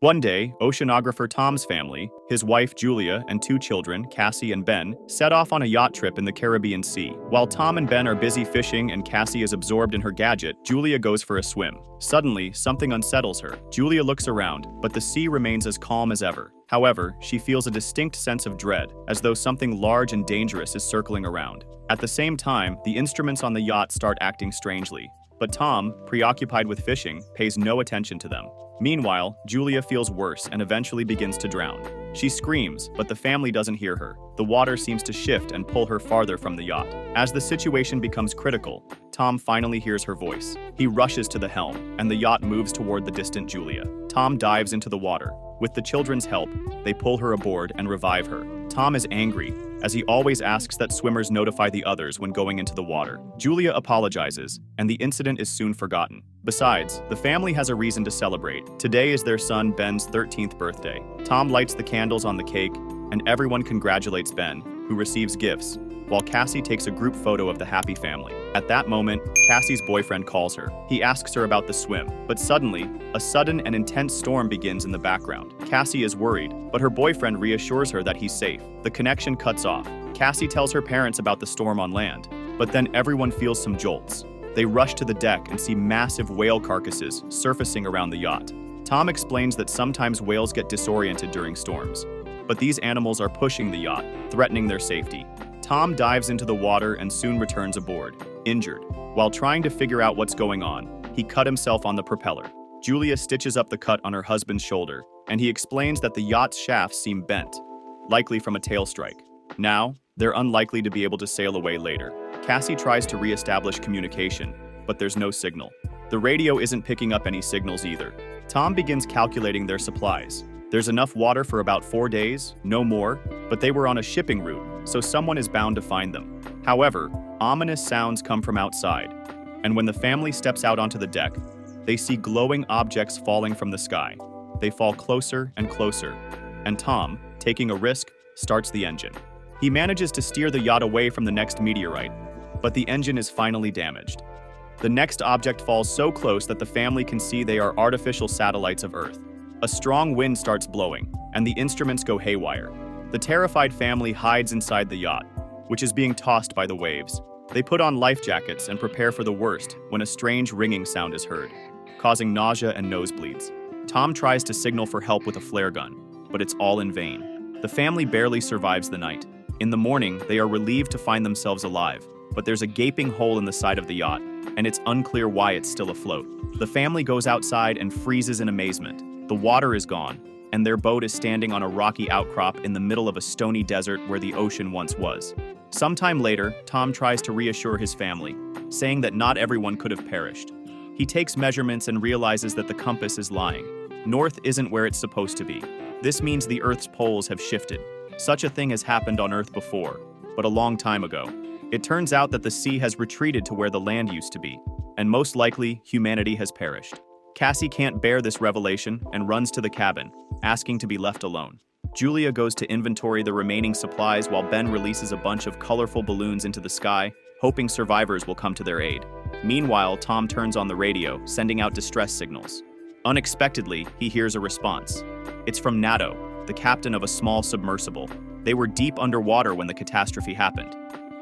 One day, oceanographer Tom's family, his wife Julia, and two children, Cassie and Ben, set off on a yacht trip in the Caribbean Sea. While Tom and Ben are busy fishing and Cassie is absorbed in her gadget, Julia goes for a swim. Suddenly, something unsettles her. Julia looks around, but the sea remains as calm as ever. However, she feels a distinct sense of dread, as though something large and dangerous is circling around. At the same time, the instruments on the yacht start acting strangely. But Tom, preoccupied with fishing, pays no attention to them. Meanwhile, Julia feels worse and eventually begins to drown. She screams, but the family doesn't hear her. The water seems to shift and pull her farther from the yacht. As the situation becomes critical, Tom finally hears her voice. He rushes to the helm, and the yacht moves toward the distant Julia. Tom dives into the water. With the children's help, they pull her aboard and revive her. Tom is angry, as he always asks that swimmers notify the others when going into the water. Julia apologizes, and the incident is soon forgotten. Besides, the family has a reason to celebrate. Today is their son Ben's 13th birthday. Tom lights the candles on the cake, and everyone congratulates Ben, who receives gifts, while Cassie takes a group photo of the happy family. At that moment, Cassie's boyfriend calls her. He asks her about the swim, but suddenly, a sudden and intense storm begins in the background. Cassie is worried, but her boyfriend reassures her that he's safe. The connection cuts off. Cassie tells her parents about the storm on land, but then everyone feels some jolts. They rush to the deck and see massive whale carcasses surfacing around the yacht. Tom explains that sometimes whales get disoriented during storms, but these animals are pushing the yacht, threatening their safety. Tom dives into the water and soon returns aboard, injured. While trying to figure out what's going on, he cut himself on the propeller. Julia stitches up the cut on her husband's shoulder, and he explains that the yacht's shafts seem bent, likely from a tail strike. Now, they're unlikely to be able to sail away later. Cassie tries to re-establish communication, but there's no signal. The radio isn't picking up any signals either. Tom begins calculating their supplies. There's enough water for about 4 days, no more, but they were on a shipping route, so someone is bound to find them. However, ominous sounds come from outside, and when the family steps out onto the deck, they see glowing objects falling from the sky. They fall closer and closer, and Tom, taking a risk, starts the engine. He manages to steer the yacht away from the next meteorite, but the engine is finally damaged. The next object falls so close that the family can see they are artificial satellites of Earth. A strong wind starts blowing, and the instruments go haywire. The terrified family hides inside the yacht, which is being tossed by the waves. They put on life jackets and prepare for the worst when a strange ringing sound is heard, causing nausea and nosebleeds. Tom tries to signal for help with a flare gun, but it's all in vain. The family barely survives the night. In the morning, they are relieved to find themselves alive, but there's a gaping hole in the side of the yacht, and it's unclear why it's still afloat. The family goes outside and freezes in amazement. The water is gone, and their boat is standing on a rocky outcrop in the middle of a stony desert where the ocean once was. Sometime later, Tom tries to reassure his family, saying that not everyone could have perished. He takes measurements and realizes that the compass is lying. North isn't where it's supposed to be. This means the Earth's poles have shifted. Such a thing has happened on Earth before, but a long time ago. It turns out that the sea has retreated to where the land used to be, and most likely, humanity has perished. Cassie can't bear this revelation and runs to the cabin, asking to be left alone. Julia goes to inventory the remaining supplies while Ben releases a bunch of colorful balloons into the sky, hoping survivors will come to their aid. Meanwhile, Tom turns on the radio, sending out distress signals. Unexpectedly, he hears a response. It's from NATO, the captain of a small submersible. They were deep underwater when the catastrophe happened,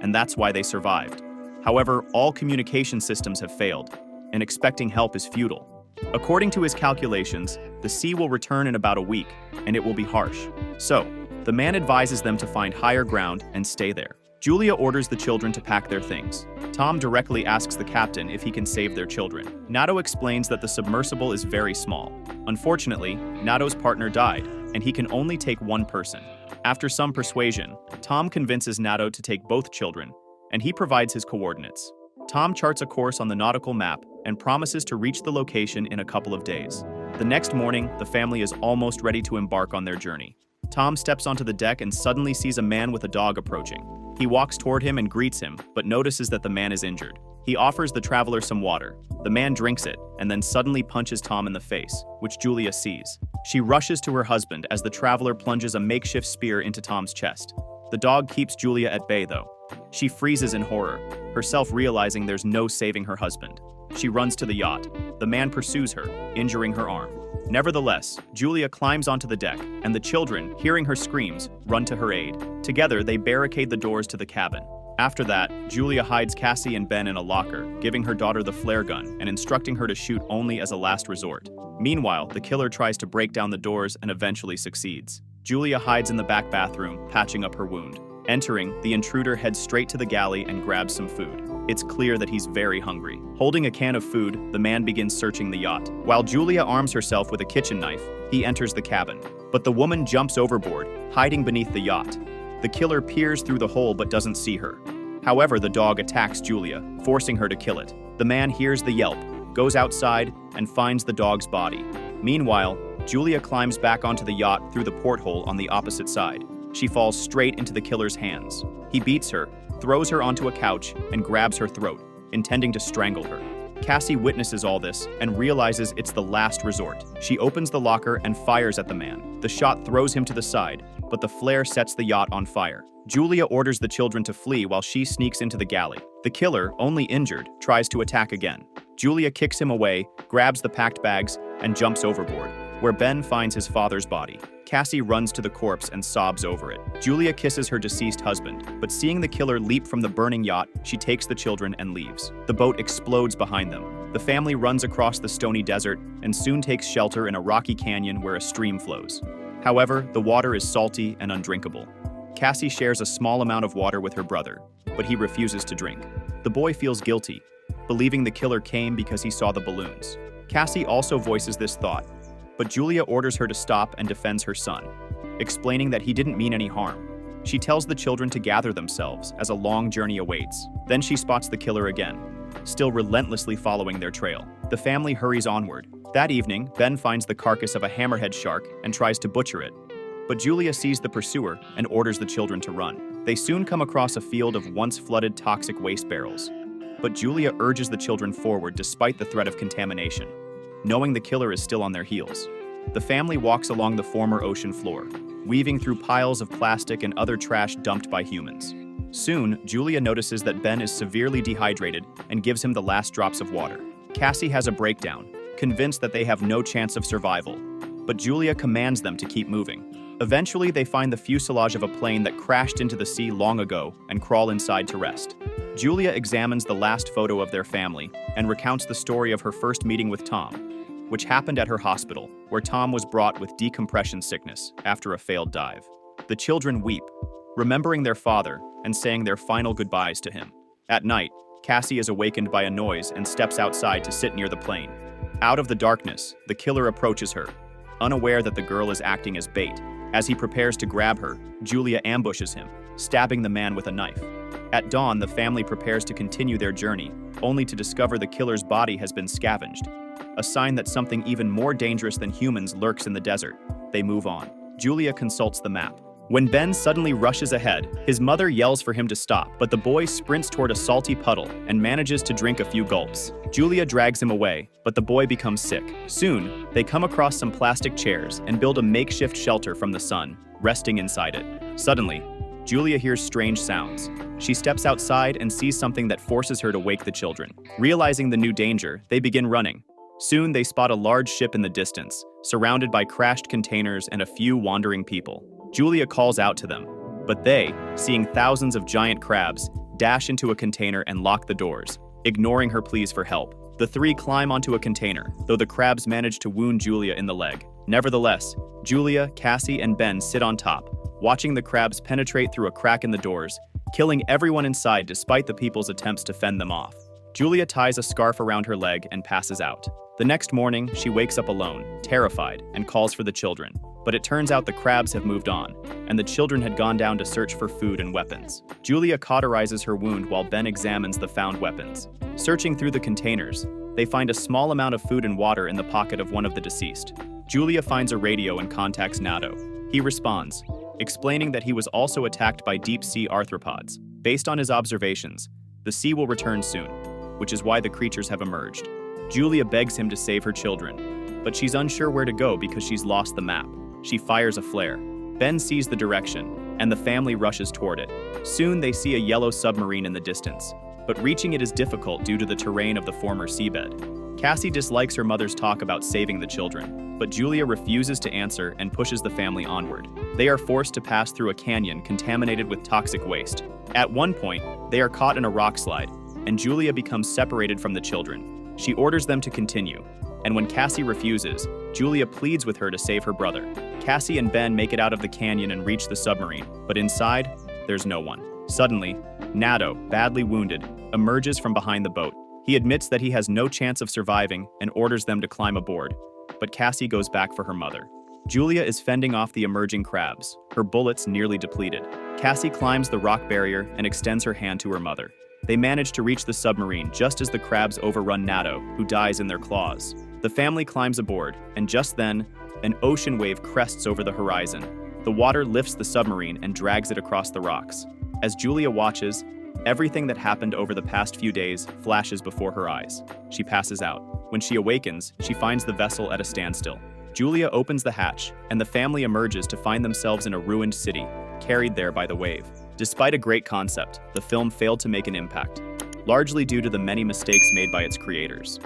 and that's why they survived. However, all communication systems have failed, and expecting help is futile. According to his calculations, the sea will return in about a week, and it will be harsh. So, the man advises them to find higher ground and stay there. Julia orders the children to pack their things. Tom directly asks the captain if he can save their children. NATO explains that the submersible is very small. Unfortunately, NATO's partner died, and he can only take one person. After some persuasion, Tom convinces NATO to take both children, and he provides his coordinates. Tom charts a course on the nautical map and promises to reach the location in a couple of days. The next morning, the family is almost ready to embark on their journey. Tom steps onto the deck and suddenly sees a man with a dog approaching. He walks toward him and greets him, but notices that the man is injured. He offers the traveler some water. The man drinks it, and then suddenly punches Tom in the face, which Julia sees. She rushes to her husband as the traveler plunges a makeshift spear into Tom's chest. The dog keeps Julia at bay, though. She freezes in horror, herself realizing there's no saving her husband. She runs to the yacht. The man pursues her, injuring her arm. Nevertheless, Julia climbs onto the deck, and the children, hearing her screams, run to her aid. Together, they barricade the doors to the cabin. After that, Julia hides Cassie and Ben in a locker, giving her daughter the flare gun and instructing her to shoot only as a last resort. Meanwhile, the killer tries to break down the doors and eventually succeeds. Julia hides in the back bathroom, patching up her wound. Entering, the intruder heads straight to the galley and grabs some food. It's clear that he's very hungry. Holding a can of food, the man begins searching the yacht. While Julia arms herself with a kitchen knife, he enters the cabin. But the woman jumps overboard, hiding beneath the yacht. The killer peers through the hole but doesn't see her. However, the dog attacks Julia, forcing her to kill it. The man hears the yelp, goes outside, and finds the dog's body. Meanwhile, Julia climbs back onto the yacht through the porthole on the opposite side. She falls straight into the killer's hands. He beats her, throws her onto a couch, and grabs her throat, intending to strangle her. Cassie witnesses all this and realizes it's the last resort. She opens the locker and fires at the man. The shot throws him to the side, but the flare sets the yacht on fire. Julia orders the children to flee while she sneaks into the galley. The killer, only injured, tries to attack again. Julia kicks him away, grabs the packed bags, and jumps overboard, where Ben finds his father's body. Cassie runs to the corpse and sobs over it. Julia kisses her deceased husband, but seeing the killer leap from the burning yacht, she takes the children and leaves. The boat explodes behind them. The family runs across the stony desert and soon takes shelter in a rocky canyon where a stream flows. However, the water is salty and undrinkable. Cassie shares a small amount of water with her brother, but he refuses to drink. The boy feels guilty, believing the killer came because he saw the balloons. Cassie also voices this thought, but Julia orders her to stop and defends her son, explaining that he didn't mean any harm. She tells the children to gather themselves as a long journey awaits. Then she spots the killer again, still relentlessly following their trail. The family hurries onward. That evening, Ben finds the carcass of a hammerhead shark and tries to butcher it. But Julia sees the pursuer and orders the children to run. They soon come across a field of once flooded toxic waste barrels. But Julia urges the children forward despite the threat of contamination, knowing the killer is still on their heels. The family walks along the former ocean floor, weaving through piles of plastic and other trash dumped by humans. Soon, Julia notices that Ben is severely dehydrated and gives him the last drops of water. Cassie has a breakdown, convinced that they have no chance of survival, but Julia commands them to keep moving. Eventually, they find the fuselage of a plane that crashed into the sea long ago and crawl inside to rest. Julia examines the last photo of their family and recounts the story of her first meeting with Tom, which happened at her hospital, where Tom was brought with decompression sickness after a failed dive. The children weep, remembering their father and saying their final goodbyes to him. At night, Cassie is awakened by a noise and steps outside to sit near the plane. Out of the darkness, the killer approaches her, unaware that the girl is acting as bait. As he prepares to grab her, Julia ambushes him, stabbing the man with a knife. At dawn, the family prepares to continue their journey, only to discover the killer's body has been scavenged, a sign that something even more dangerous than humans lurks in the desert. They move on. Julia consults the map. When Ben suddenly rushes ahead, his mother yells for him to stop, but the boy sprints toward a salty puddle and manages to drink a few gulps. Julia drags him away, but the boy becomes sick. Soon, they come across some plastic chairs and build a makeshift shelter from the sun, resting inside it. Suddenly, Julia hears strange sounds. She steps outside and sees something that forces her to wake the children. Realizing the new danger, they begin running. Soon, they spot a large ship in the distance, surrounded by crashed containers and a few wandering people. Julia calls out to them, but they, seeing thousands of giant crabs, dash into a container and lock the doors, ignoring her pleas for help. The three climb onto a container, though the crabs manage to wound Julia in the leg. Nevertheless, Julia, Cassie, and Ben sit on top, watching the crabs penetrate through a crack in the doors, killing everyone inside despite the people's attempts to fend them off. Julia ties a scarf around her leg and passes out. The next morning, she wakes up alone, terrified, and calls for the children. But it turns out the crabs have moved on, and the children had gone down to search for food and weapons. Julia cauterizes her wound while Ben examines the found weapons. Searching through the containers, they find a small amount of food and water in the pocket of one of the deceased. Julia finds a radio and contacts Nato. He responds, explaining that he was also attacked by deep-sea arthropods. Based on his observations, the sea will return soon, which is why the creatures have emerged. Julia begs him to save her children, but she's unsure where to go because she's lost the map. She fires a flare. Ben sees the direction, and the family rushes toward it. Soon they see a yellow submarine in the distance, but reaching it is difficult due to the terrain of the former seabed. Cassie dislikes her mother's talk about saving the children, but Julia refuses to answer and pushes the family onward. They are forced to pass through a canyon contaminated with toxic waste. At one point, they are caught in a rock slide, and Julia becomes separated from the children. She orders them to continue, and when Cassie refuses, Julia pleads with her to save her brother. Cassie and Ben make it out of the canyon and reach the submarine, but inside, there's no one. Suddenly, Nato, badly wounded, emerges from behind the boat. He admits that he has no chance of surviving and orders them to climb aboard, but Cassie goes back for her mother. Julia is fending off the emerging crabs, her bullets nearly depleted. Cassie climbs the rock barrier and extends her hand to her mother. They manage to reach the submarine just as the crabs overrun Nato, who dies in their claws. The family climbs aboard, and just then, an ocean wave crests over the horizon. The water lifts the submarine and drags it across the rocks. As Julia watches, everything that happened over the past few days flashes before her eyes. She passes out. When she awakens, she finds the vessel at a standstill. Julia opens the hatch, and the family emerges to find themselves in a ruined city, carried there by the wave. Despite a great concept, the film failed to make an impact, largely due to the many mistakes made by its creators.